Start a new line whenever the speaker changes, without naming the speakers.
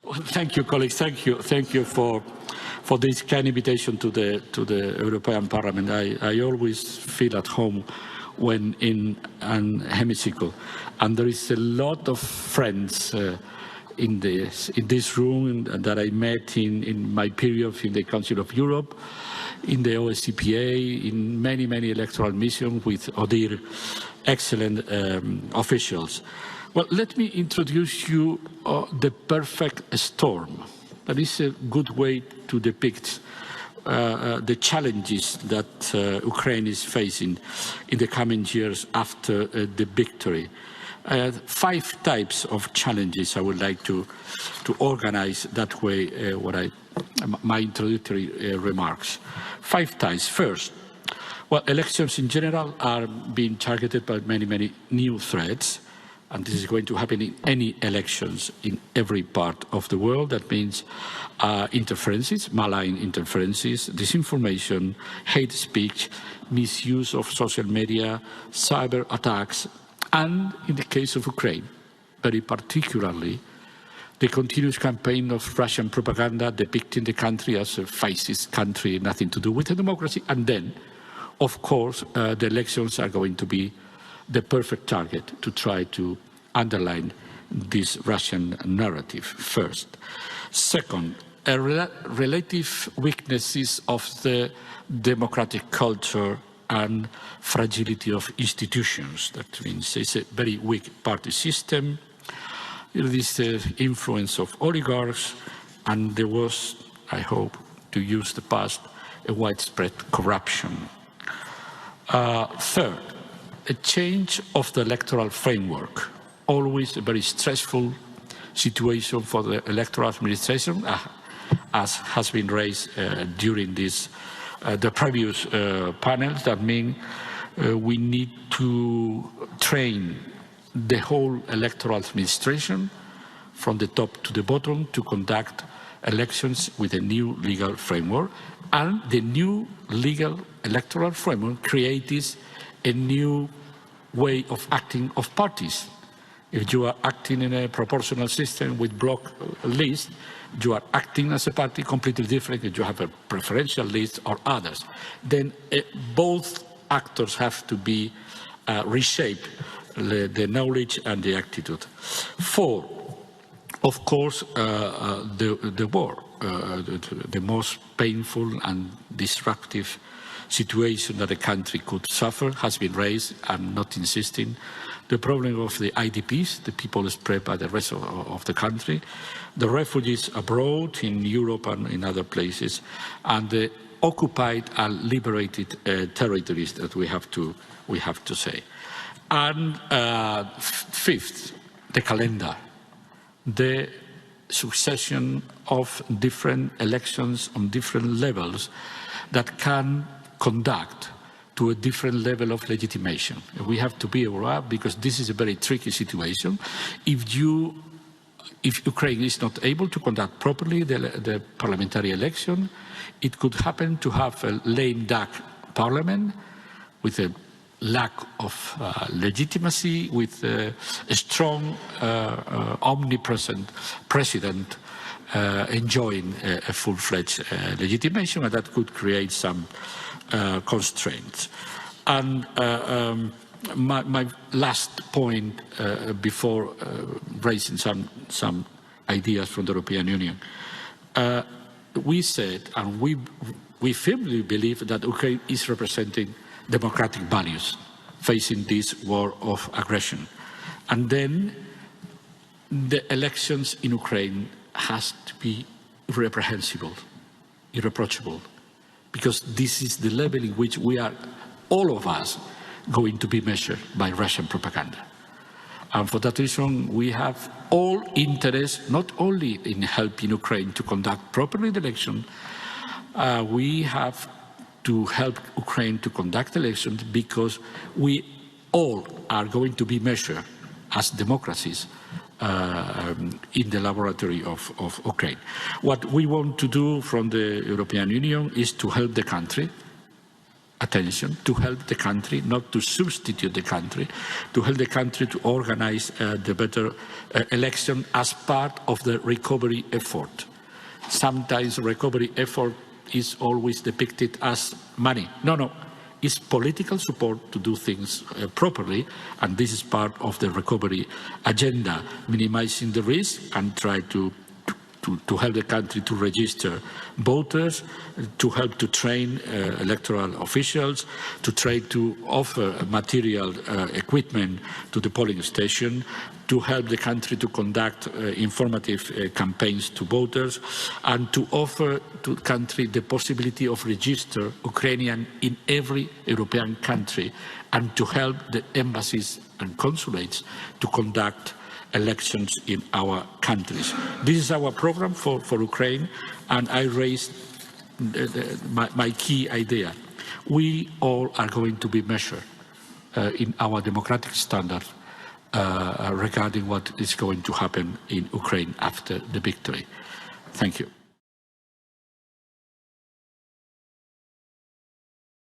Well, thank you, colleagues. Thank you for this kind invitation to the European Parliament. I always feel at home when in an hemicycle, and there is a lot of friends in this room that I met in my period in the Council of Europe, in the OSCPA, in many electoral missions with other excellent officials. Well, let me introduce you the perfect storm. That is a good way to depict the challenges that Ukraine is facing in the coming years after the victory. 5 types of challenges I would like to organize that way my introductory remarks. 5 types. First, well, elections in general are being targeted by many new threats. And this is going to happen in any elections in every part of the world. That means interferences, malign interferences, disinformation, hate speech, misuse of social media, cyber attacks, and in the case of Ukraine, very particularly, the continuous campaign of Russian propaganda depicting the country as a fascist country, nothing to do with a democracy. And then, of course, the elections are going to be the perfect target to try to underline this Russian narrative first. Second, relative weaknesses of the democratic culture and fragility of institutions. That means it's a very weak party system. There is the influence of oligarchs, and there was, I hope, to use the past, a widespread corruption. Third, a change of the electoral framework, always a very stressful situation for the electoral administration, as has been raised during the previous panels. That means we need to train the whole electoral administration from the top to the bottom to conduct elections with a new legal framework. And the new legal electoral framework creates a new way of acting of parties. If you are acting in a proportional system with block list, you are acting as a party completely different if you have a preferential list or others. Then both actors have to be reshaped, the knowledge and the attitude. 4, of course, the war, the most painful and disruptive situation that a country could suffer has been raised. I'm not insisting. The problem of the IDPs, the people spread by the rest of the country, the refugees abroad in Europe and in other places, and the occupied and liberated territories that we have to say. And 5th, the calendar, the succession of different elections on different levels that can conduct to a different level of legitimation. We have to be aware, because this is a very tricky situation. If Ukraine is not able to conduct properly the parliamentary election, it could happen to have a lame duck parliament with a lack of legitimacy, with a strong, omnipresent president enjoying a full-fledged legitimation, and that could create some constraints. And my last point before raising some ideas from the European Union, we said, and we firmly believe that Ukraine is representing democratic values facing this war of aggression. And then the elections in Ukraine has to be irreprehensible, irreproachable, because this is the level in which we are, all of us, going to be measured by Russian propaganda. And for that reason, we have all interest, not only in helping Ukraine to conduct properly the election, we have to help Ukraine to conduct elections because we all are going to be measured as democracies in the laboratory of Ukraine. What we want to do from the European Union is to help the country attention, to help the country, not to substitute the country, to help the country to organize the better election as part of the recovery effort. Sometimes recovery effort is always depicted as money. No, it's political support to do things properly, and this is part of the recovery agenda, minimizing the risk and try to help the country to register voters, to help to train electoral officials, to try to offer material equipment to the polling station, to help the country to conduct informative campaigns to voters, and to offer to the country the possibility of register Ukrainian in every European country, and to help the embassies and consulates to conduct elections in our countries. This is our program for Ukraine, and I raised my key idea. We all are going to be measured in our democratic standards regarding what is going to happen in Ukraine after the victory. Thank you.